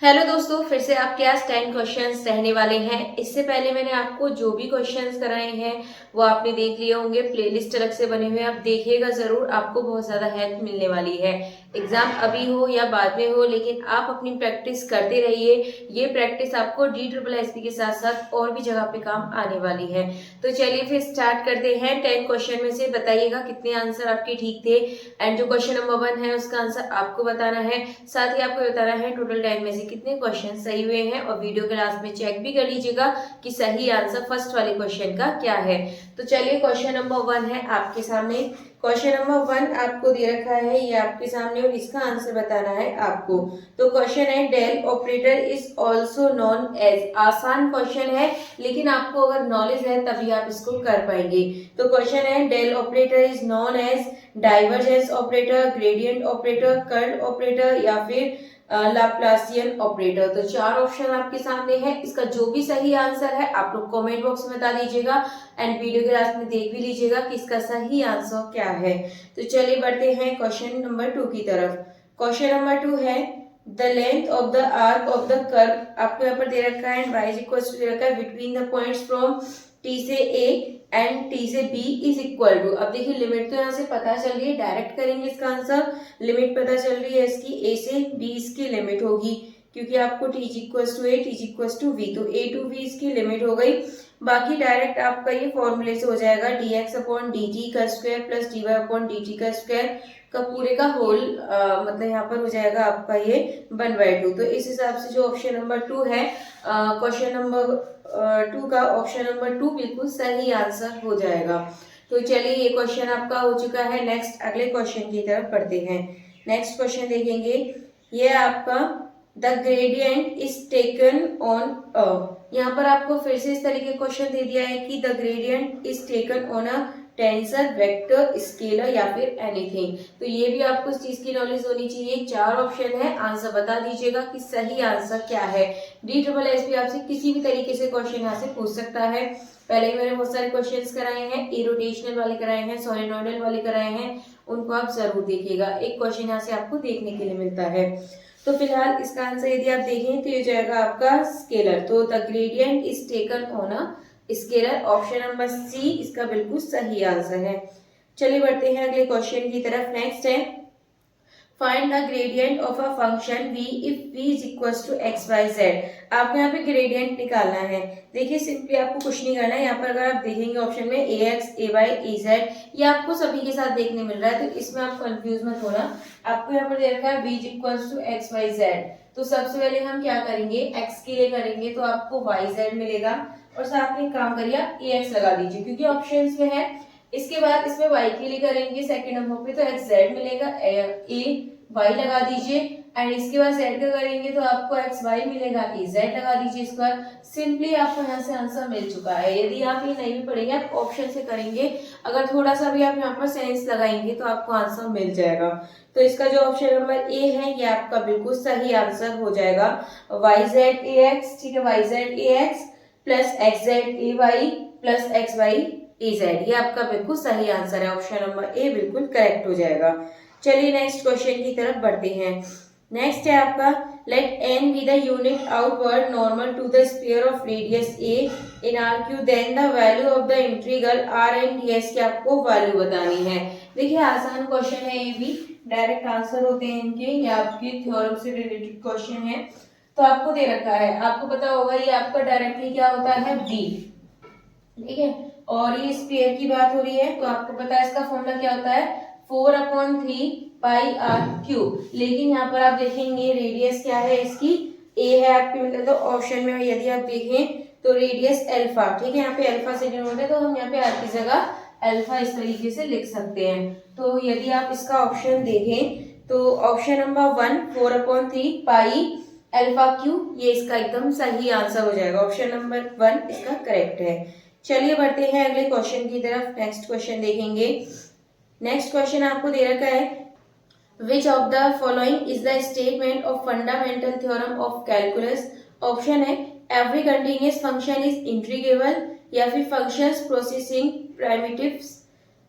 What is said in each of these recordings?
Hello दोस्तों, फिर से आपके पास 10 क्वेश्चंस रहने वाले हैं। इससे पहले मैंने आपको जो भी क्वेश्चंस कराए हैं वो आपने देख लिए होंगे। प्लेलिस्ट अलग से बने हुए हैं, आप देखिएगा ज़रूर, आपको बहुत ज़्यादा हेल्प मिलने वाली है। एग्ज़ाम अभी हो या बाद में हो, लेकिन आप अपनी प्रैक्टिस करते रहिए। ये प्रैक्टिस आपको DSSB के साथ साथ और भी जगह पे काम आने वाली है। तो चलिए फिर स्टार्ट करते हैं। 10 क्वेश्चन में से बताइएगा कितने आंसर आपके ठीक थे। एंड जो क्वेश्चन नंबर 1 है उसका आंसर आपको बताना है। साथ ही आपको बताना है टोटल 10 में से कितने क्वेश्चन सही हुए हैं, और वीडियो के लास्ट में चेक भी कर लीजिएगा कि सही आंसर फर्स्ट वाले क्वेश्चन का क्या है। तो चलिए क्वेश्चन नंबर 1 है आपके सामने। क्वेश्चन नंबर 1 आपको दे रखा है, ये आपके सामने, और इसका आंसर बताना है आपको। तो क्वेश्चन है, del operator is also known as. आसान क्वेश्चन है, लेकिन आपको अगर नॉलेज है तभी आप इसको कर पाएंगे। तो क्वेश्चन है, del operator is known as divergence operator, gradient operator, curl operator या फिर लाप्लासियन ऑपरेटर। तो 4 ऑप्शन आपके सामने है। इसका जो भी सही आंसर है आप लोग कमेंट बॉक्स में बता दीजिएगा, एंड वीडियो के लास्ट में देख भी लीजिएगा कि इसका सही आंसर क्या है। तो चलिए बढ़ते हैं क्वेश्चन नंबर 2 की तरफ। क्वेश्चन नंबर 2 है, the length of the arc of the curve आपको यहाँ पर दे रखा है, and y is equal to दे रखा है between the points from T से A एंड T से B इज इक्वल टू। अब देखिए लिमिट तो यहाँ से पता चल रही है, डायरेक्ट करेंगे इसका आंसर। लिमिट पता चल रही है इसकी, A से B इसकी लिमिट होगी, क्योंकि आपको T equals to A, T equals to V, तो A टू B इसकी लिमिट हो गई। बाकी डायरेक्ट आपका ये फॉर्मूले से हो जाएगा, dx अपॉन dt का square plus dy upon dt का स्क्वायर का पूरे का होल, मतलब यहाँ पर हो जाएगा आपका ये 1/2। तो इस हिसाब से जो ऑप्शन नंबर 2 है, क्वेश्चन नंबर 2 का ऑप्शन नंबर 2 बिल्कुल सही आंसर हो जाएगा। तो चलिए ये क्वेश्चन आपका हो चुका है। नेक्स्ट अगले क्वेश्चन की तरफ बढ़ते हैं। नेक्स्ट क्वेश्चन देखेंगे, ये आपका the gradient is taken on अ। यहाँ पर आपको फिर से इस तरीके क्वेश्चन दे दिया है कि the gradient is taken on a tensor, vector, scalar या फिर एनीथिंग। तो ये भी आपको इस चीज की नॉलेज होनी चाहिए। 4 ऑप्शन है, आंसर बता दीजिएगा कि सही आंसर क्या है। DSSB आपसे किसी भी तरीके से क्वेश्चन यहाँ से पूछ सकता है। पहले ही मैंने बहुत सारे क्वेश्चंस कराए हैं, इरोटेशनल वाले कराए हैं, सोलेनोइडल वाले कराए हैं, उनको आप जरूर देखिएगा। एक क्वेश्चन यहाँ से आपको देखने के लिए मिलता है। तो फिलहाल इसका आंसर यदि आप देखें तो ये जाएगा आपका स्केलर। तो the gradient is taken on a scalar, option number C इसका बिल्कुल सही आंसर है। चलिए बढ़ते हैं अगले क्वेश्चन की तरफ। नेक्स्ट है, find the gradient of a function v if v is equals to x y z। आपको यहाँ पे ग्रेडियंट निकालना है। देखिए सिंपली आपको कुछ नहीं करना है। यहाँ पर अगर आप देखेंगे ऑप्शन में ax, ay, az, ये आपको सभी के साथ देखने मिल रहा है, तो इसमें आप कंफ्यूज मत होना। आपको यहाँ पर दे रखा है v is equals to x y z। तो सबसे पहले हम क्या करेंगे, x के लिए करेंगे तो आपको yz मिलेगा, और साथ में काम करिए आप ax लगा दीजिए क्योंकि ऑप्शंस में है। इसके बाद इसमें y के लिए करेंगे सेकंड नंबर पे, तो xz मिलेगा, a y लगा दीजिए, एंड इसके बाद z का करेंगे तो आपको xy मिलेगा, az लगा दीजिए। इसके बाद सिंपली आपको यहाँ से आंसर मिल चुका है। यदि आप ये नहीं भी पढ़ेंगे आप ऑप्शन से करेंगे, अगर थोड़ा सा भी आप यहाँ पर सेंस लगाएंगे तो आपको आंसर मिल जाएगा। तो इसका जो ऑप्शन नंबर ए है ये आपका बिल्कुल सही आंसर हो जाएगा, yz ax, ठीक है, yz ax plus xz ay plus xy az, ये आपका बिल्कुल सही आंसर है। ऑप्शन नंबर ए बिल्कुल करेक्ट हो जाएगा। चलिए नेक्स्ट क्वेश्चन की तरफ बढ़ते हैं। नेक्स्ट है आपका, let n be the unit outward normal to the sphere of radius a in RQ, then the value of the integral r and ds की आपको वैल्यू बतानी है। देखिए आसान क्वेश्चन है, ये भी डायरेक्ट आंसर होते हैं इनके, ये आपके थ्योरम से रिलेटेड क्वेश्चन है। तो आपको दे रखा है, आपको पता होगा ये आपका डायरेक्टली क्या होता है, v, ठीक है, और ये स्फीयर की बात हो रही है तो आपको पता है इसका फॉर्मूला क्या होता है, 4/3 पाई आर क्यूब। लेकिन यहाँ पर आप देखेंगे रेडियस क्या है इसकी, a है आपके, मतलब तो ऑप्शन में यदि आप देखें तो रेडियस अल्फा, ठीक है, यहाँ पे अल्फा से डिनोट है, तो हम यहाँ पे आर की जगह अल्फा इस तरीके से लिख सकते हैं। तो यदि आप इसका ऑप्शन देखें तो option number 1 4/3 pi alpha cube, ये इसका एकदम सही आंसर हो जाएगा। ऑप्शन नंबर 1 इसका करेक्ट है। चलिए बढ़ते हैं अगले क्वेश्चन की तरफ। नेक्स्ट क्वेश्चन देखेंगे। नेक्स्ट क्वेश्चन आपको दे रखा है, which of the following is the statement of fundamental theorem of calculus. Option है, every continuous function is integrable, या फिर functions processing primitives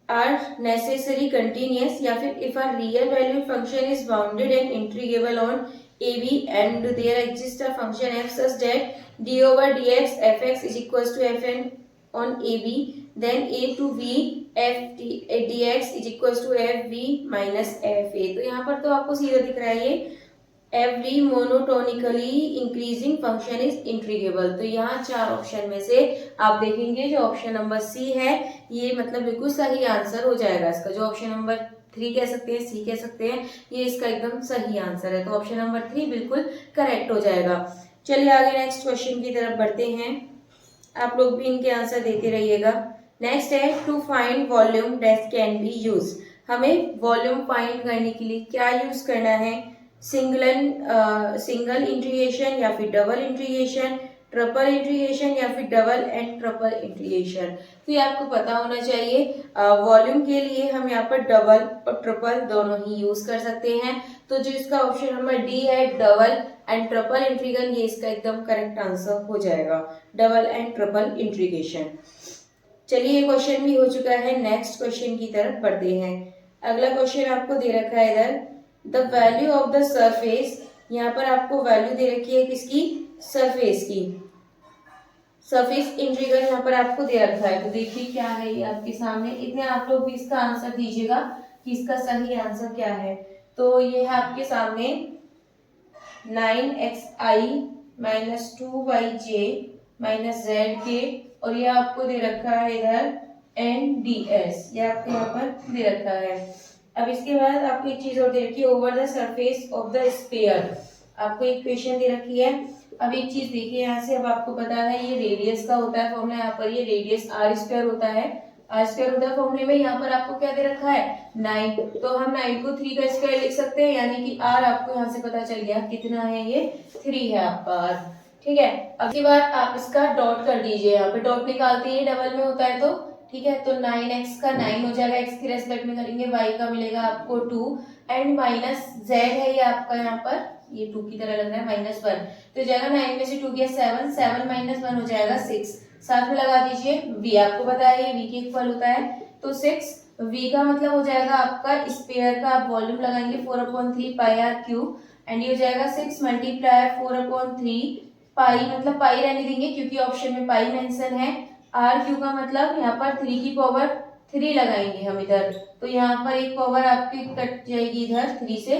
are necessary continuous, या फिर if a real value function is bounded and integrable on AB and there exists a function f such that d over dx fx is equals to fn on AB, then a to b f dx is equals to fb minus fa। तो यहाँ पर तो आपको सीधा दिख रहा है ये every monotonically increasing function is integrable। तो यहाँ चार ऑप्शन में से आप देखेंगे जो ऑप्शन नंबर सी है ये मतलब बिल्कुल सही आंसर हो जाएगा इसका। जो ऑप्शन नंबर 3 कह सकते हैं, सी कह सकते हैं, ये इसका एकदम सही आंसर है। तो ऑप्शन नंबर 3 बिल्कुल करेक्ट हो जाएगा। चलिए आगे नेक्स्ट क्वेश्चन की तरफ बढ़ते हैं। आप लोग भी इनके आंसर देते रहिएगा। नेक्स्ट है to find volume that can be use. हमें वॉल्यूम फाइंड करने के लिए क्या यूज करना है? सिंगल इंटीग्रेशन या फिर डबल इंटीग्रेशन, ट्रिपल इंटीग्रेशन या फिर डबल एंड ट्रिपल इंटीग्रेशन। तो ये आपको पता होना चाहिए। वॉल्यूम के लिए हम यहाँ पर डबल और ट्रिपल दोनों ही यूज कर सकते हैं। तो जो इसका ऑप्शन नंबर डी है डबल एंड ट्रिपल इंटीग्रल, ये इसका एकदम करेक्ट आंसर हो जाएगा, डबल एंड ट्रिपल इंटीग्रेशन। चलिए ये क्वेश्चन भी हो चुका है। नेक्स्ट क्वेश्चन की तरफ बढ़ते हैं। अगला क्वेश्चन आपको दे रखा है इधर the value of the surface. यहाँ पर आपको वैल्यू दे रखी है किसकी? सरफेस की। सरफेस इंटीग्रल यहाँ पर आपको दे रखा है। तो देखिए क्या है ये आपके सामने। इतने आप लोग भी इसका आंसर दीजिएगा कि इसका सही आंसर क्या है। तो ये है आपके सामने 9xi minus 2yj minus zk और ये आपको दे रखा है इधर nds, ये आपको यहाँ पर दे रखा है। अब इसके बाद आपको एक चीज और दे रखी है over the surface of the sphere. आपको एक इक्वेशन दे रखी है। अब एक चीज देखिए यहाँ से, अब आपको पता है ये रेडियस का होता है फॉर्मूला। यहाँ पर ये रेडियस आर स्क्वायर होता है, आर स्क्वायर होता है फॉर्मूले में। यहाँ पर आपको क्या दे रखा है 9, तो हम 9 को 3 का स्क्वायर लिख सकते हैं, यानी कि आर आपको यहाँ से पता चल गया कितना है, ये 3 है आपका आर। ठीक है, अब की बार आप इसका डॉट कर दीजिए। यहाँ पे डॉट निकालते ही डबल में होता है तो ठीक है। तो 9x का 9 हो जाएगा, x के रेस्पेक्ट में करेंगे, y का मिलेगा आपको 2 एंड माइनस z है ये आपका यहाँ पर, ये 2 की तरह लग रहा है, -1। तो जाएगा 9 में से 2 गया 7, 7 माइनस 1 हो जाएगा 6। साथ में लगा दीजिए v, आपको पता है ये v के इक्वल होता है। तो 6 v का मतलब हो जाएगा आपका स्फीयर का आप वॉल्यूम लगाएंगे 4/3 पाई आर क्यूब एंड ये हो जाएगा 6 मल्टीप्लाई 4/3 पाई, मतलब पाई रहने देंगे क्योंकि ऑप्शन में पाई मेंशन है। आर क्यू का मतलब यहाँ पर 3 की पावर 3 लगाएंगे हम इधर, तो यहाँ पर एक पावर आपकी कट जाएगी इधर 3 से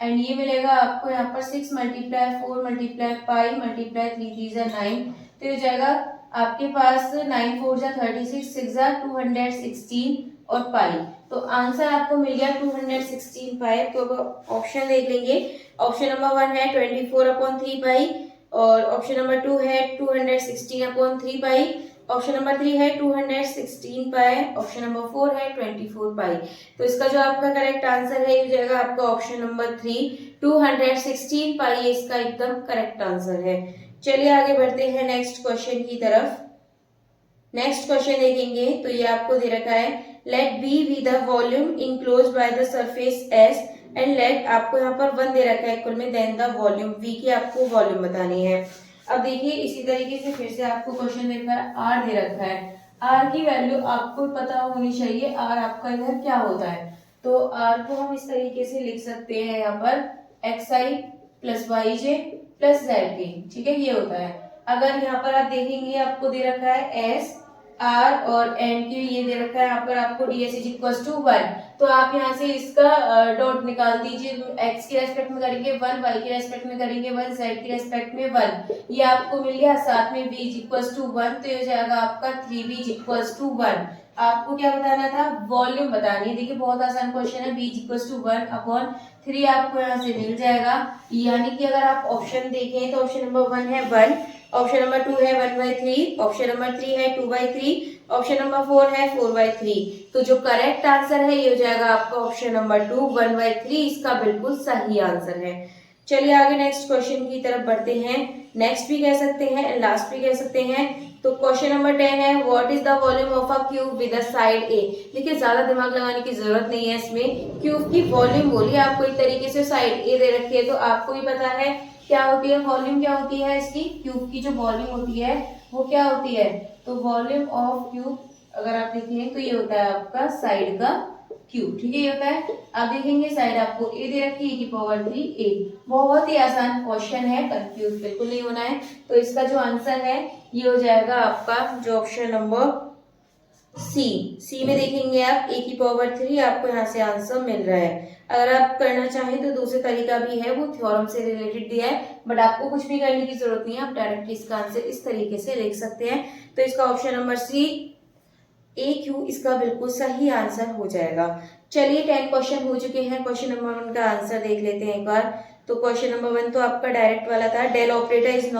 एंड ये मिलेगा आपको यहाँ पर 6 मल्टीप्लाई 4 मल्टीप्लाई पाई मल्टीप्लाई 3 3 जा 9। तो ये जाएगा आपके पास 9 4 जा 36, 6 जा 216 और पाई। तो आंसर आपको मिल गया 216 पाई। तो ऑप्शन देख लेंगे। ऑप्शन नंबर 1 है 24/3 पाई और ऑप्शन नंबर 2 है 216/3 पाई, ऑप्शन नंबर 3 है 216 पाई, ऑप्शन नंबर 4 है 24 पाई। तो इसका जो आपका करेक्ट आंसर है ये हो जाएगा आपका ऑप्शन नंबर 3 216 पाई, ये इसका एकदम करेक्ट आंसर है। चलिए आगे बढ़ते हैं नेक्स्ट क्वेश्चन की तरफ। नेक्स्ट क्वेश्चन देखेंगे तो ये आपको दे रखा है let B be the volume enclosed by the surface S and let, आपको यहाँ पर 1 दे रखा है इक्वल में देन द वॉल्यूम, वी की आपको वॉल्यूम बतानी है। अब देखिए इसी तरीके से फिर से आपको क्वेश्चन दे रखा है, आर दे रखा है। आर की वैल्यू आपको पता होनी चाहिए, आर आपका इधर क्या होता है। तो आर को हम इस तरीके से लिख सकते हैं यहाँ पर xi plus yj plus zk, ठीक है, ये होता है। अगर यहाँ पर आप देखेंगे आपको दे रखा है s आर और एन की ये दे रखा है यहाँ पर आपको ds इज इक्वल टू 1, तो आप यहाँ से इसका डॉट निकाल दीजिए। x के रेस्पेक्ट में करेंगे 1, y के रेस्पेक्ट में करेंगे 1, z के रेस्पेक्ट में 1, ये आपको मिल गया। साथ में v इज इक्वल टू 1, तो ये हो जाएगा आपका 3v इज इक्वल टू 1। आपको क्या बताना था, वॉल्यूम बतानी है। देखिए बहुत आसान क्वेश्चन है, v इज इक्वल टू 1/3 आपको यहाँ से मिल जाएगा। यानी कि अगर आप ऑप्शन देखें तो ऑप्शन नंबर 1 है 1, ऑप्शन नंबर 2 है 1/3, ऑप्शन नंबर 3 है 2/3, ऑप्शन नंबर 4 है 4/3। तो जो करेक्ट आंसर है ये हो जाएगा आपका ऑप्शन नंबर 2 1/3, इसका बिल्कुल सही आंसर है। चलिए आगे नेक्स्ट क्वेश्चन की तरफ बढ़ते हैं। नेक्स्ट भी कह सकते हैं, लास्ट भी कह सकते हैं। तो क्वेश्चन नंबर 10 है what is the volume of a cube with the side A. देखिए ज्यादा दिमाग लगाने की जरूरत नहीं है इसमें। क्यूब की वॉल्यूम बोलिए आपको एक तरीके से साइड ए दे रखी है, तो आपको ही पता है क्या होती है वॉल्यूम, क्या होती है इसकी, क्यूब की जो वॉल्यूम होती है वो क्या होती है। तो वॉल्यूम ऑफ क्यूब अगर आप देखें तो ये होता है आपका साइड का क्यूब, ठीक है ये होता है। आप देखेंगे साइड आपको ए दे रखी है, e⁻3a। बहुत ही आसान क्वेश्चन है, कंफ्यूज बिल्कुल नहीं होना है। तो इसका जो आंसर है ये हो जाएगा आपका जो ऑप्शन नंबर सी में देखेंगे आप a⁻3 आपको यहाँ से आंसर मिल रहा है। अगर आप करना चाहें तो दूसरे तरीका भी है, वो थ्योरम से रिलेटेड दिया है, बट आपको कुछ भी करने की जरूरत नहीं है, आप डायरेक्टली इसका आंसर इस तरीके से लिख सकते हैं। तो इसका ऑप्शन नंबर सी AQ इसका बिल्कुल सही आंसर हो जाएगा। चलिए 10 क्वेश्चन हो चुके हैं। क्वेश्चन नंबर 1 का आंसर देख लेते हैं एक बार। तो क्वेश्चन नंबर 1 तो आपका डायरेक्ट वाला था, del operator is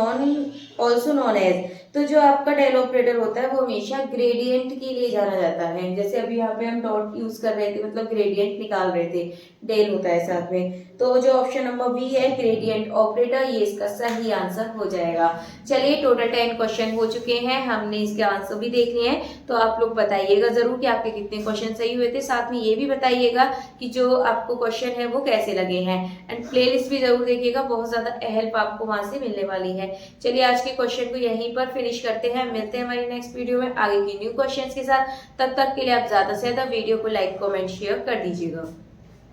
also known as. तो जो आपका डेल ऑपरेटर होता है वो हमेशा ग्रेडियंट के लिए जाना जाता है। जैसे अभी यहाँ पे हम डॉट यूज कर रहे थे, मतलब ग्रेडियंट निकाल रहे थे, डेल होता है साथ में। तो जो ऑप्शन नंबर बी है ग्रेडियंट ऑपरेटर, ये इसका सही आंसर हो जाएगा। चलिए टोटल 10 क्वेश्चन हो चुके हैं, हमने इसके आंसर भी देख लिए हैं। तो आप लोग बताइएगा जरूर कि आपके कितने क्वेश्चन सही हुए थे। साथ में ये भी बताइएगा कि जो आपको क्वेश्चन है वो कैसे लगे हैं, एंड प्लेलिस्ट भी जरूर देखिएगा, बहुत ज्यादा हेल्प आपको वहां से मिलने वाली है। चलिए आज के क्वेश्चन को यहीं पर फिनिश करते हैं, मिलते हैं हमारी नेक्स्ट वीडियो में आगे के न्यू क्वेश्चन के साथ। तब तक के लिए आप ज्यादा से ज्यादा वीडियो को लाइक कमेंट शेयर कर दीजिएगा।